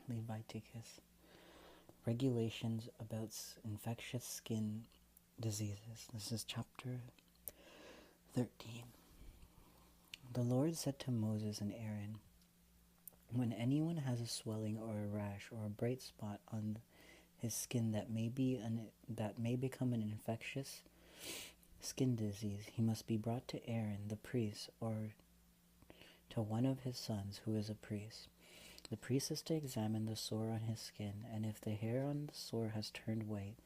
Leviticus. Regulations about infectious skin diseases. This is chapter 13. The Lord said to Moses and Aaron, when anyone has a swelling or a rash or a bright spot on his skin that may become an infectious skin disease, he must be brought to Aaron the priest or to one of his sons who is a priest. The priest is to examine the sore on his skin, and if the hair on the sore has turned white,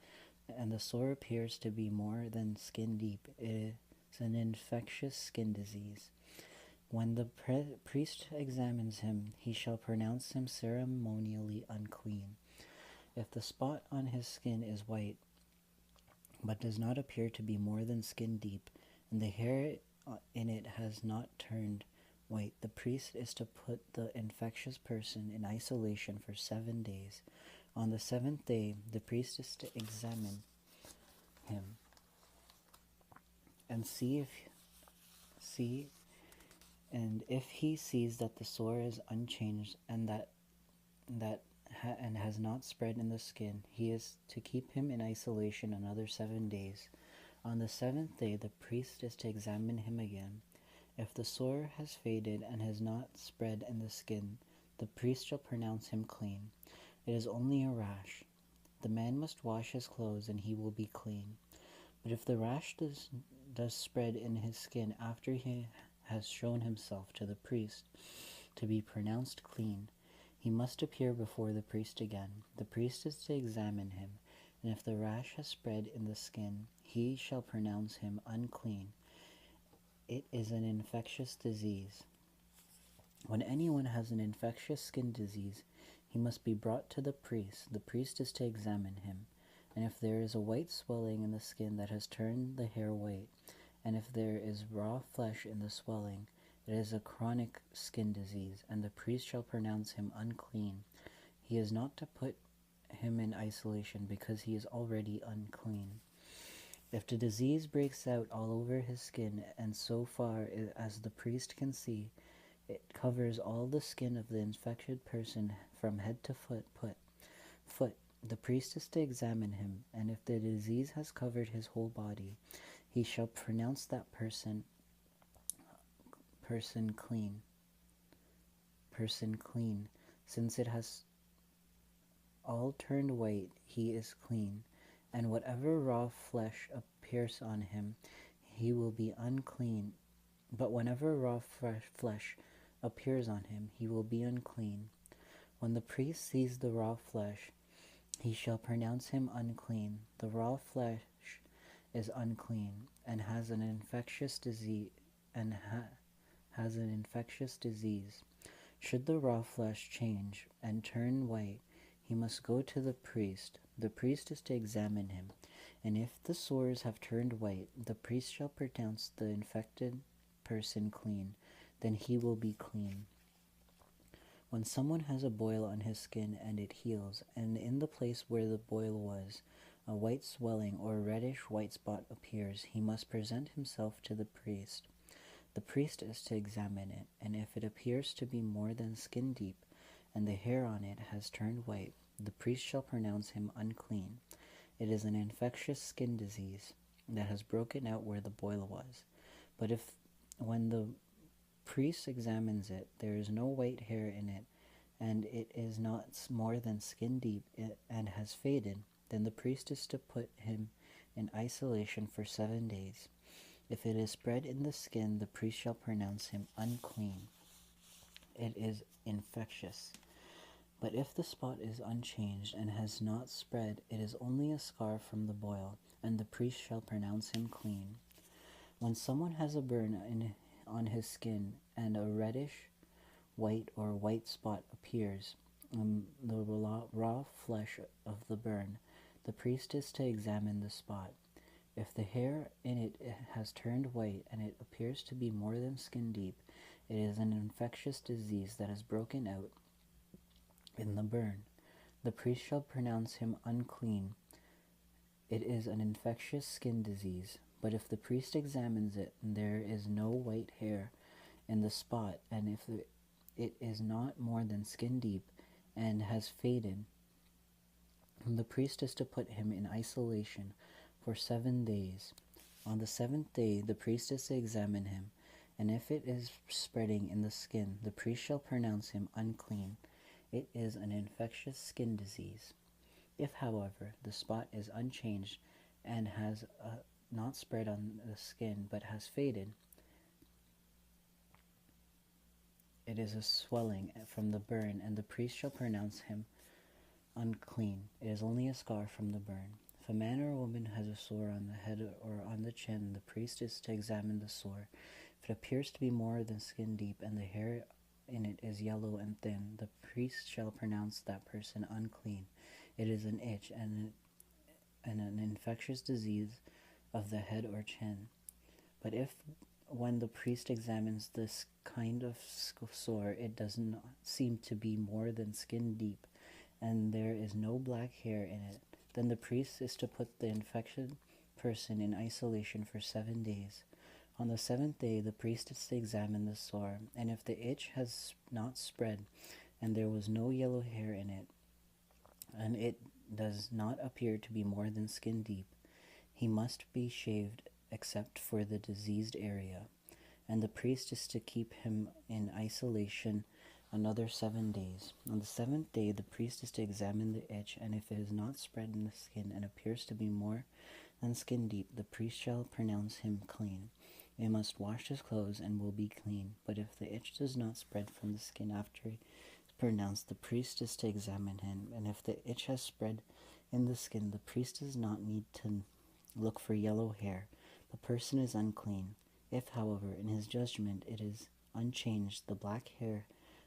and the sore appears to be more than skin deep, it is an infectious skin disease. When the priest examines him, he shall pronounce him ceremonially unclean. If the spot on his skin is white, but does not appear to be more than skin deep, and the hair in it has not turned white, the priest is to put the infectious person in isolation for 7 days. On the 7th day, the priest is to examine him and if he sees that the sore is unchanged and and has not spread in the skin, he is to keep him in isolation another 7 days. On the 7th day, the priest is to examine him again. If the sore has faded and has not spread in the skin, the priest shall pronounce him clean. It is only a rash. The man must wash his clothes and he will be clean. But if the rash does spread in his skin after he has shown himself to the priest to be pronounced clean, he must appear before the priest again. The priest is to examine him, and if the rash has spread in the skin, he shall pronounce him unclean. It is an infectious disease. When anyone has an infectious skin disease, he must be brought to the priest. The priest is to examine him. And if there is a white swelling in the skin that has turned the hair white, and if there is raw flesh in the swelling, it is a chronic skin disease, and the priest shall pronounce him unclean. He is not to put him in isolation because he is already unclean. If the disease breaks out all over his skin, and so far as the priest can see, it covers all the skin of the infected person from head to foot, the priest is to examine him, and if the disease has covered his whole body, he shall pronounce that person clean. Since it has all turned white, he is clean. And whatever raw flesh appears on him, he will be unclean. But whenever raw flesh appears on him, he will be unclean. When the priest sees the raw flesh, he shall pronounce him unclean. The raw flesh is unclean and has an infectious disease. Should the raw flesh change and turn white, he must go to the priest. The priest is to examine him, and if the sores have turned white, the priest shall pronounce the infected person clean. Then he will be clean. When someone has a boil on his skin and it heals, and in the place where the boil was, a white swelling or reddish white spot appears, he must present himself to the priest. The priest is to examine it, and if it appears to be more than skin deep, and the hair on it has turned white, the priest shall pronounce him unclean. It is an infectious skin disease that has broken out where the boil was. But if, when the priest examines it, there is no white hair in it, and it is not more than skin deep and has faded, then the priest is to put him in isolation for 7 days. If it is spread in the skin, the priest shall pronounce him unclean. It is infectious. But if the spot is unchanged and has not spread, it is only a scar from the boil, and the priest shall pronounce him clean. When someone has a burn on his skin, and a reddish white or white spot appears on the raw flesh of the burn, the priest is to examine the spot. If the hair in it has turned white and it appears to be more than skin deep, it is an infectious disease that has broken out in the burn. The priest shall pronounce him unclean. It is an infectious skin disease. But if the priest examines it and there is no white hair in the spot, and if it is not more than skin deep and has faded, the priest is to put him in isolation for 7 days. On the 7th day, the priest is to examine him, and if it is spreading in the skin, the priest shall pronounce him unclean. It is an infectious skin disease. If, however, the spot is unchanged and has not spread on the skin but has faded, it is a swelling from the burn, and the priest shall pronounce him unclean. It is only a scar from the burn. If a man or a woman has a sore on the head or on the chin, the priest is to examine the sore. If it appears to be more than skin deep and the hair in it is yellow and thin, the priest shall pronounce that person unclean. It is an itch and an infectious disease of the head or chin. But if when the priest examines this kind of sore, it does not seem to be more than skin deep, and there is no black hair in it, then the priest is to put the infected person in isolation for 7 days. On the 7th day, the priest is to examine the sore, and if the itch has not spread, and there was no yellow hair in it, and it does not appear to be more than skin deep, he must be shaved except for the diseased area, and the priest is to keep him in isolation another 7 days. On the 7th day, the priest is to examine the itch, and if it is not spread in the skin and appears to be more than skin deep, the priest shall pronounce him clean. He must wash his clothes and will be clean. But if the itch does not spread from the skin after he is pronounced, the priest is to examine him, and if the itch has spread in the skin, the priest does not need to look for yellow hair. The person is unclean. If, however, in his judgment it is unchanged, the black hair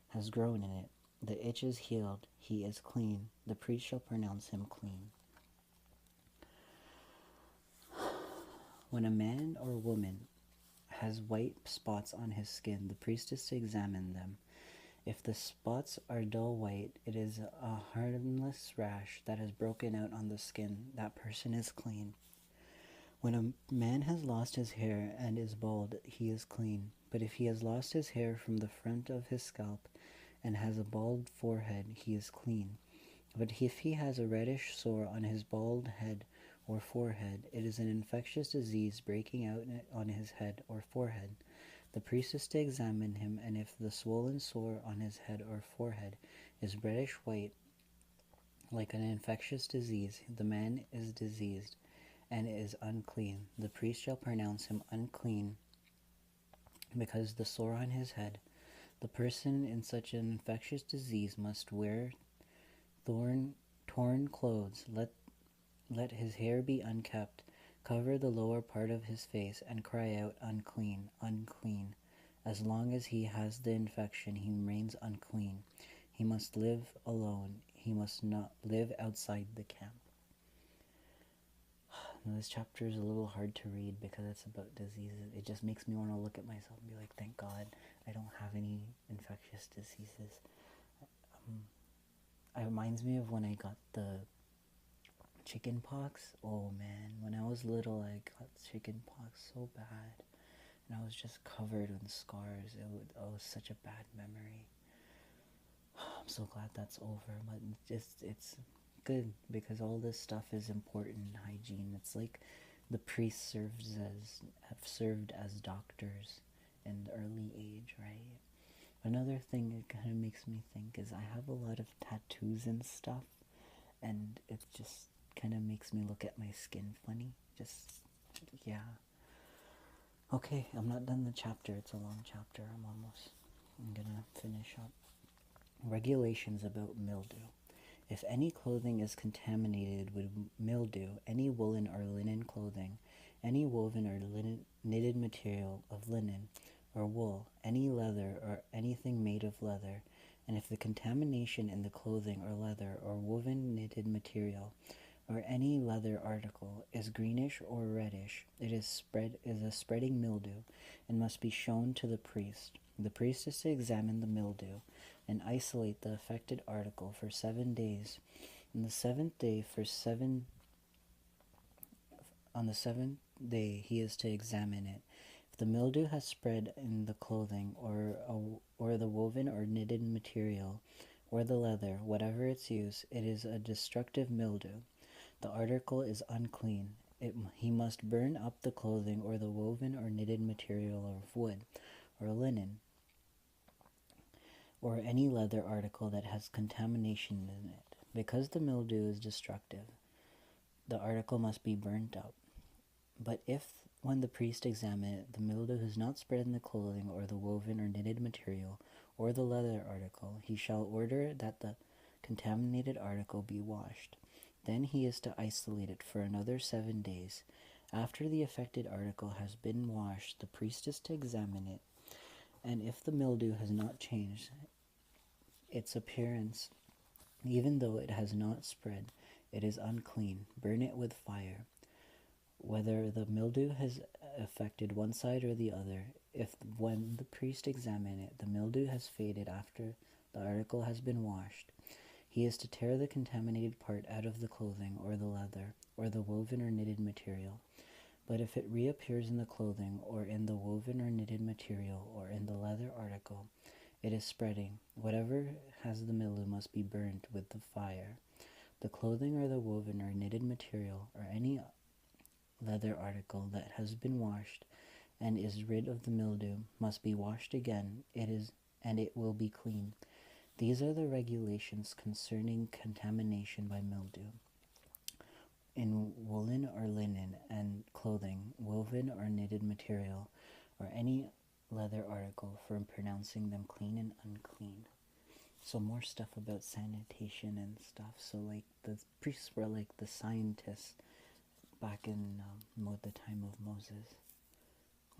has grown in it, the itch is healed, he is clean. The priest shall pronounce him clean. When a man or woman has white spots on his skin, the priest is to examine them. If the spots are dull white, it is a harmless rash that has broken out on the skin. That person is clean. When a man has lost his hair and is bald, he is clean. But if he has lost his hair from the front of his scalp and has a bald forehead, he is clean. But if he has a reddish sore on his bald head or forehead, it is an infectious disease breaking out on his head or forehead. The priest is to examine him, and if the swollen sore on his head or forehead is reddish white, like an infectious disease, the man is diseased and is unclean. The priest shall pronounce him unclean because the sore on his head. The person in such an infectious disease must wear torn clothes. Let his hair be unkept. Cover the lower part of his face and cry out, unclean, unclean. As long as he has the infection, he remains unclean. He must live alone. He must not live outside the camp. Now, this chapter is a little hard to read because it's about diseases. It just makes me want to look at myself and be like, thank God I don't have any infectious diseases. It reminds me of when I got the chicken pox. Oh man, when I was little, I got chicken pox so bad, and I was just covered in scars. It was such a bad memory. I'm so glad that's over, but it's good because all this stuff is important. Hygiene. It's like the priests have served as doctors in the early age, right? Another thing it kind of makes me think is I have a lot of tattoos and stuff, and it just kind of makes me look at my skin funny. Yeah. Okay, I'm not done the chapter. It's a long chapter. I'm gonna finish up. Regulations about mildew. If any clothing is contaminated with mildew, any woolen or linen clothing, any woven or knitted material of linen or wool, any leather or anything made of leather, and if the contamination in the clothing or leather or woven knitted material or any leather article is greenish or reddish, it is a spreading mildew and must be shown to the priest. The priest is to examine the mildew and isolate the affected article for 7 days. On the seventh day he is to examine it. If the mildew has spread in the clothing or the woven or knitted material or the leather, whatever its use, it is a destructive mildew. The article is unclean. He must burn up the clothing or the woven or knitted material of wood or linen or any leather article that has contamination in it. Because the mildew is destructive, the article must be burnt up. But if, when the priest examines it, the mildew has not spread in the clothing or the woven or knitted material or the leather article, he shall order that the contaminated article be washed. Then he is to isolate it for another 7 days. After the affected article has been washed, the priest is to examine it, and if the mildew has not changed its appearance, even though it has not spread, it is unclean. Burn it with fire. Whether the mildew has affected one side or the other, if when the priest examines it, the mildew has faded after the article has been washed, he is to tear the contaminated part out of the clothing or the leather or the woven or knitted material. But if it reappears in the clothing or in the woven or knitted material or in the leather article, it is spreading. Whatever has the mildew must be burned with the fire. The clothing or the woven or knitted material or any leather article that has been washed and is rid of the mildew must be washed again. It will be clean. These are the regulations concerning contamination by mildew in woolen or linen and clothing, woven or knitted material, or any leather article, for pronouncing them clean and unclean. So more stuff about sanitation and stuff. So like the priests were like the scientists back in the time of Moses.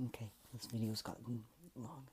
Okay, this video's gotten long.